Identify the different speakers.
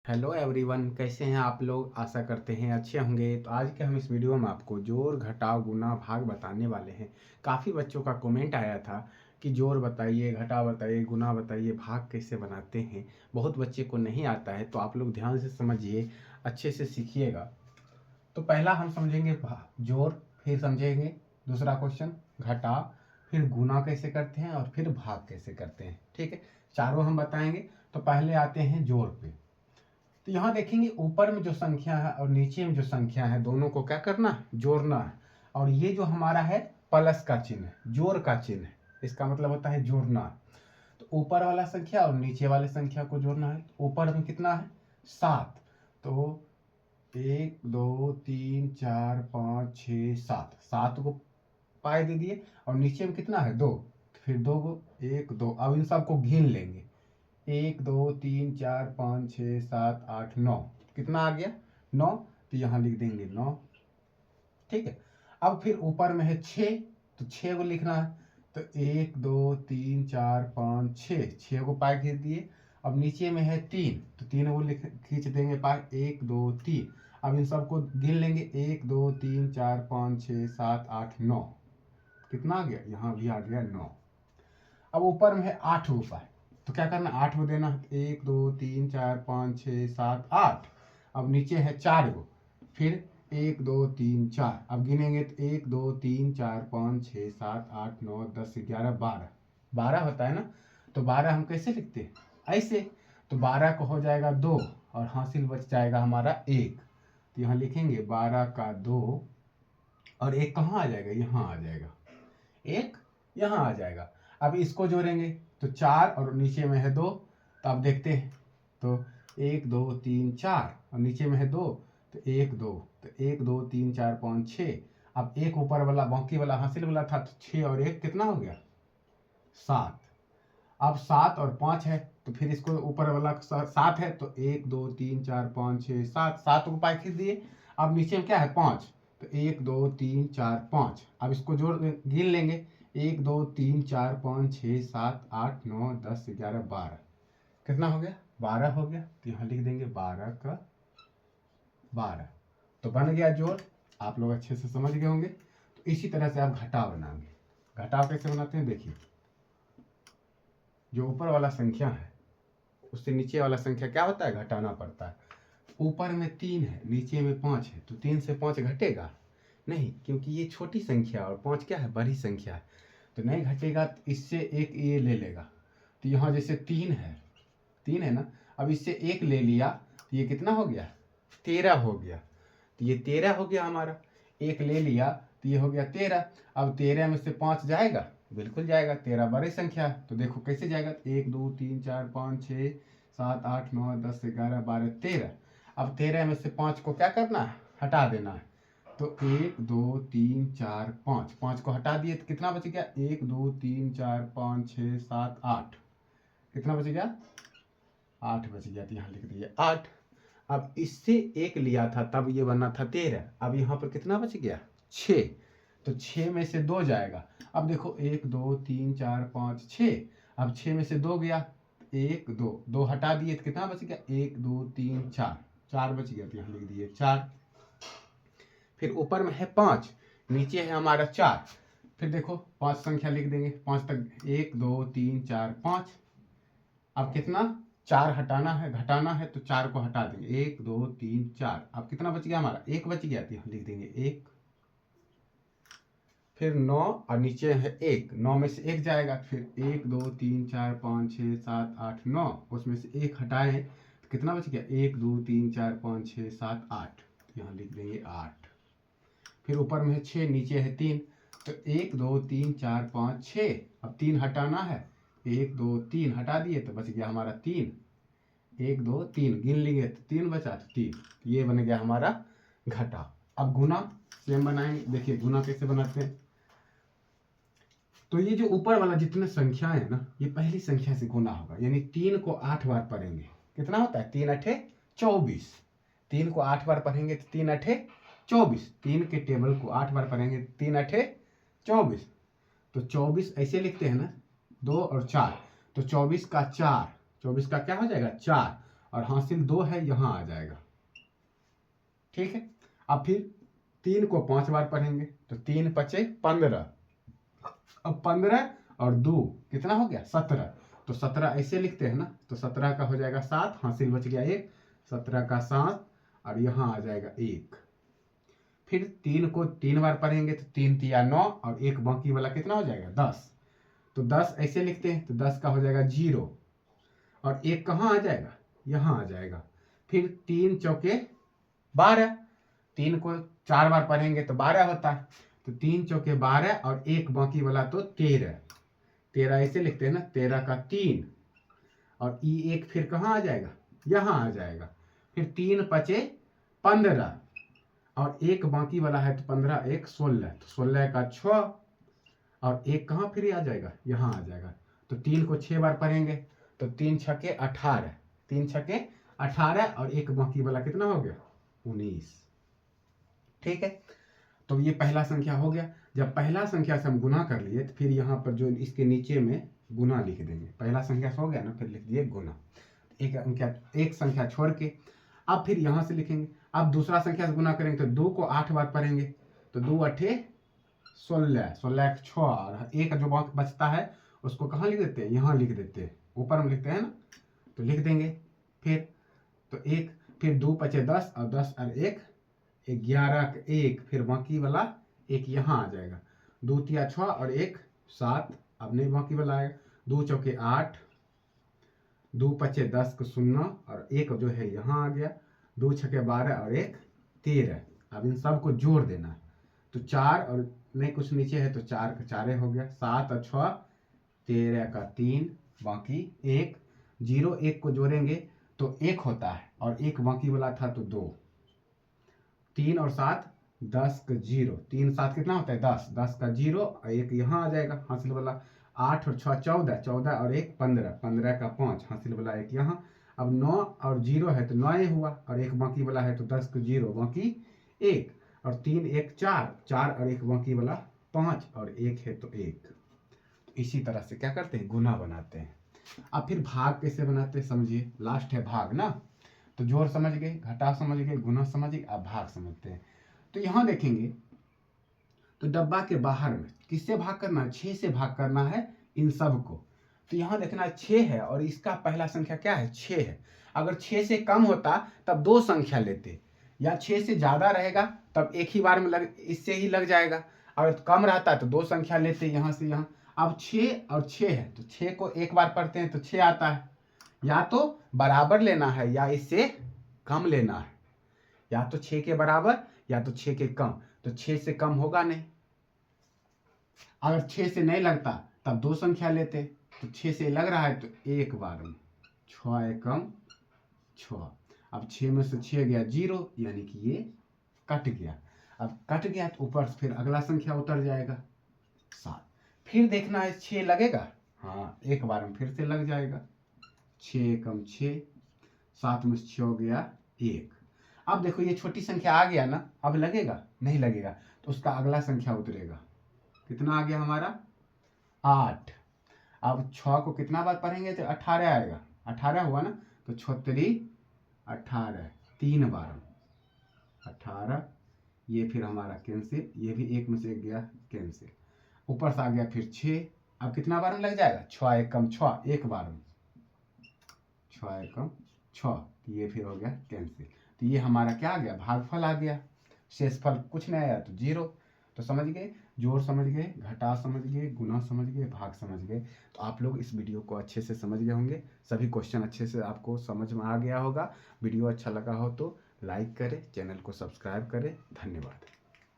Speaker 1: Hello everyone, कैसे हैं आप लोग। आशा करते हैं अच्छे होंगे। तो आज के हम इस वीडियो में आपको जोड़ घटाव गुना भाग बताने वाले हैं। काफ़ी बच्चों का कमेंट आया था कि जोड़ बताइए, घटाव बताइए, गुना बताइए, भाग कैसे बनाते हैं। बहुत बच्चे को नहीं आता है, तो आप लोग ध्यान से समझिए, अच्छे से सीखिएगा। तो पहला हम समझेंगे जोड़, फिर समझेंगे दूसरा क्वेश्चन घटाव, फिर गुना कैसे करते हैं और फिर भाग कैसे करते हैं। ठीक है, चारों हम बताएंगे। तो पहले आते हैं जोड़ पे। तो यहाँ देखेंगे ऊपर में जो संख्या है और नीचे में जो संख्या है, दोनों को क्या करना है, जोड़ना है। और ये जो हमारा है प्लस का चिन्ह, जोड़ का चिन्ह, इसका मतलब होता है जोड़ना। तो ऊपर वाला संख्या और नीचे वाले संख्या को जोड़ना है। तो ऊपर में कितना है, 7। तो 1 2 3 4 5 6 7, 7 को पाए दे दिए। और नीचे में कितना है, 2। फिर 2 को 1 2, अब इन सबको गिन लेंगे। 1 2 3 4 5 6 7 8 9, कितना आ गया, 9। तो यहाँ लिख देंगे 9। ठीक है, अब फिर ऊपर में है 6, तो 6 को लिखना है। तो 1 2 3 4 5 6, 6 को पाए खींच दिए। अब नीचे में है 3, तो 3 को लिख खींच देंगे पाए, 1 2 3। अब इन सबको गिन लेंगे, 1 2 3 4 5 6 7 8 9, कितना आ गया, यहाँ भी आ गया 9। अब ऊपर में है 8 ऊपर, तो क्या करना, 8 को देना। 1 2 3 4 5 6 7 8। अब नीचे है 4 को, फिर 1 2 3 4, अब गिनेंगे तो 1 2 3 4 5 6 7 8 9 10 11 12, 12 होता है ना। तो 12 हम कैसे लिखते हैं, ऐसे। तो 12 को हो जाएगा 2 और हासिल बच जाएगा हमारा 1। तो यहाँ लिखेंगे 12 का 2, और 1 कहाँ आ जाएगा, यहाँ आ जाएगा, 1 यहाँ आ जाएगा। अब इसको जोड़ेंगे तो 4 और नीचे में है 2। तो अब देखते हैं, तो 1 2 3 4 और नीचे में है 2, तो 1 2, तो 1 2 3 4 5 6। अब एक ऊपर वाला बाकी वाला हासिल वाला था, तो 6 और 1 कितना हो गया, 7। अब 7 और 5 है, तो फिर इसको ऊपर वाला 7 है, तो 1 2 3 4 5 6 7, 7 को पाए खींच दिए। अब नीचे में क्या है, 5। तो 1 2 3 4 5, अब इसको जोड़ गिन लेंगे, 1 2 3 4 5 6 7 8 9 10 11 12, कितना हो गया, 12 हो गया। तो यहाँ लिख देंगे 12 का 12। तो बन गया जोड़, आप लोग अच्छे से समझ गए होंगे। तो इसी तरह से आप घटाव बनाएंगे। घटाव कैसे बनाते हैं, देखिए, जो ऊपर वाला संख्या है उससे नीचे वाला संख्या क्या होता है, घटाना पड़ता है। ऊपर में 3 है, नीचे में 5 है, तो 3 से 5 घटेगा नहीं, क्योंकि ये छोटी संख्या और 5 क्या है, बड़ी संख्या है, तो नहीं घटेगा। तो इससे एक ये ले लेगा। तो यहाँ जैसे 3 है ना, अब इससे एक ले लिया, तो ये कितना हो गया, 13 हो गया। तो ये 13 हो गया हमारा, एक ले लिया तो ये हो गया 13। अब 13 में से 5 जाएगा, बिल्कुल जाएगा, 13 बड़ी संख्या है। तो देखो कैसे जाएगा, 1 2 3 4 5 6 7 8 9 10 11 12 13। अब 13 में से 5 को क्या करना है, हटा देना है। तो 1 2 3 4 5, 5 को हटा दिए तो कितना बच गया, 1 2 3 4 5 6 7 8, कितना बच गया, 8 बच गया। तो यहाँ लिख दिए 8। अब इससे एक लिया था तब ये बना था 13, अब यहाँ पर कितना बच गया, 6। तो 6 में से 2 जाएगा। अब देखो 1 2 3 4 5 6, अब 6 में से 2 गया, 1 2, 2 हटा दिए तो कितना बच गया, 1 2 3 4, 4 बच गया। तो यहाँ लिख दिए 4। फिर ऊपर में है 5, नीचे है हमारा 4। फिर देखो 5 संख्या लिख देंगे, 5 तक 1 2 3 4 5। अब कितना, 4 हटाना है, घटाना है, तो 4 को हटा देंगे, 1 2 3 4। अब कितना बच गया हमारा, 1 बच गया। तो यहाँ लिख देंगे 1। फिर 9 और नीचे है 1, 9 में से 1 जाएगा, फिर 1 2 3 4 5 6 7 8 9, उसमें से 1 हटाए तो कितना बच गया, 1 2 3 4 5 6 7 8। तो यहाँ लिख देंगे 8। फिर ऊपर में है 6, नीचे है 3, तो 1 2 3 4 5 6। अब 3 हटाना है, 1 2 3 हटा दिए तो बच गया हमारा 3। 1 2 3 गिन लेंगे तो 3 बचा, तो 3। ये बन गया हमारा घटा। अब गुना सेम बनाएंगे, देखिए गुना कैसे बनाते हैं। तो ये जो ऊपर वाला जितने संख्या है ना, ये पहली संख्या से गुना होगा, यानी 3 को 8 बार पढ़ेंगे, कितना होता है, 3 अठे 24। 3 को 8 बार पढ़ेंगे तो 3 अठे 24, 3 के टेबल को 8 बार पढ़ेंगे, 3 अठे 24। तो 24 ऐसे लिखते हैं ना, 2 और 4, तो 24 का 4, 24 का क्या हो जाएगा 4, और हासिल 2 है, यहाँ आ जाएगा। ठीक है। अब फिर 3 को 5 बार पढ़ेंगे तो 3 पचे 15। अब 15 और 2 कितना हो गया 17। तो 17 ऐसे लिखते हैं ना, तो 17 का हो जाएगा 7, हासिल बच गया 1, 17 का 7 और यहाँ आ जाएगा 1। फिर 3 को 3 बार पढ़ेंगे तो 3 तिया 9 और 1 बाकी वाला कितना हो जाएगा 10। तो 10 ऐसे लिखते हैं तो 10 का हो जाएगा 0 और 1 कहाँ आ जाएगा, यहाँ आ जाएगा। फिर 3 चौके 12, 3 को 4 बार पढ़ेंगे तो 12 होता है, तो 3 चौके 12 और 1 बाकी वाला तो 13। 13 ऐसे लिखते हैं ना, 13 का 3 और 1 फिर कहाँ आ जाएगा, यहाँ आ जाएगा। फिर 3 पचे 15 और 1 बाकी वाला है तो 15 1 16, तो 16 का 6 और 1 कहाँ फिर आ जाएगा, यहाँ आ जाएगा। तो 3 को 6 बार पढ़ेंगे तो 3 छके 18, 3 छके 18 और 1 बाकी वाला कितना हो गया 19। ठीक है। तो ये पहला संख्या हो गया। जब पहला संख्या से हम गुना कर लिए तो फिर यहाँ पर जो इसके नीचे में गुना लिख देंगे। पहला संख्या हो गया ना, फिर लिख दिए गुना, एक संख्या छोड़ के। अब फिर यहाँ से लिखेंगे। अब दूसरा संख्या से गुना करेंगे तो 2 को 8 बार पढ़ेंगे तो 2 अठे 16, 16 6 और 1 जो बचता है उसको कहाँ लिख देते हैं, यहाँ लिख देते हैं, ऊपर में लिखते हैं ना, तो लिख देंगे। फिर तो 1, फिर 2 पचे 10 और 10 और 1 11 1, फिर बाकी वाला 1 यहाँ आ जाएगा। 2 तिया 6 और 1 7, अब नहीं बाकी वाला आएगा। 2 चौके 8, 2 पचे 10 को 0 और 1 जो है यहाँ आ गया। 2 छके 12 और 1 13। अब इन सब को जोड़ देना है तो 4 और नहीं कुछ नीचे है तो 4 का 4 हो गया। 7 और 6 13 का 3, बाकी 1 0, 1 को जोड़ेंगे तो 1 होता है और 1 बाकी वाला था तो 2। 3 और 7 10 का 0, 3 7 कितना होता है 10, 10 का 0 और 1 यहाँ आ जाएगा हासिल वाला। 8 और 6 14, 14 और 1 15, 15 का 5 हासिल वाला 1 यहाँ। अब 9 और 0 है तो 9 हुआ और 1 बाकी वाला है तो 10 का 0 बाकी 1 और 3 1 4, 4 और 1 बाकी वाला 5 और 1 है तो 1। तो इसी तरह से क्या करते हैं, गुना बनाते हैं। अब फिर भाग कैसे बनाते हैं समझिए। लास्ट है भाग ना, तो जोड़ समझ गए, घटाव समझ गए, गुना समझ गए, अब भाग समझते हैं। तो यहाँ देखेंगे तो डब्बा के बाहर में किससे भाग करना है, 6 से भाग करना है इन सब को। तो यहाँ देखना 6 है और इसका पहला संख्या क्या है 6 है। अगर 6 से कम होता तब 2 संख्या लेते, या 6 से ज़्यादा रहेगा तब एक ही बार में इससे ही लग जाएगा। अगर कम रहता तो 2 संख्या लेते यहाँ से यहाँ। अब 6 और 6 है तो 6 को एक बार पढ़ते हैं तो 6 आता है। या तो बराबर लेना है या इससे कम लेना है, या तो 6 के बराबर या तो 6 के कम। तो 6 से कम होगा नहीं। अगर 6 से नहीं लगता तब 2 संख्या लेते, तो 6 से लग रहा है तो एक बार में 6 एकम 6। अब 6 में से 6 गया 0, यानी कि ये कट गया। अब कट गया तो ऊपर से फिर अगला संख्या उतर जाएगा 7। फिर देखना है 6 लगेगा, हाँ एक बार में फिर से लग जाएगा। 6 एकम 6, 7 में से 6 हो गया 1। अब देखो ये छोटी संख्या आ गया ना, अब लगेगा नहीं लगेगा, तो उसका अगला संख्या उतरेगा। कितना आ गया हमारा 8। अब 6 को कितना बार पढ़ेंगे तो 18 आएगा, 18 हुआ ना, तो 6 18, 3 बार 18, ये फिर हमारा कैंसिल, ये भी 1 में से 1 गया कैंसिल। ऊपर से आ गया फिर 6, अब कितना बार में लग जाएगा 6 एकम 6, एक बार में 6 एकम 6, ये फिर हो गया कैंसिल। तो ये हमारा क्या आ गया, भागफल आ गया। शेषफल कुछ नहीं आया तो 0। तो समझ गए, जोड़ समझ गए, घटाव समझ गए, गुना समझ गए, भाग समझ गए। तो आप लोग इस वीडियो को अच्छे से समझ गए होंगे, सभी क्वेश्चन अच्छे से आपको समझ में आ गया होगा। वीडियो अच्छा लगा हो तो लाइक करें, चैनल को सब्सक्राइब करें। धन्यवाद।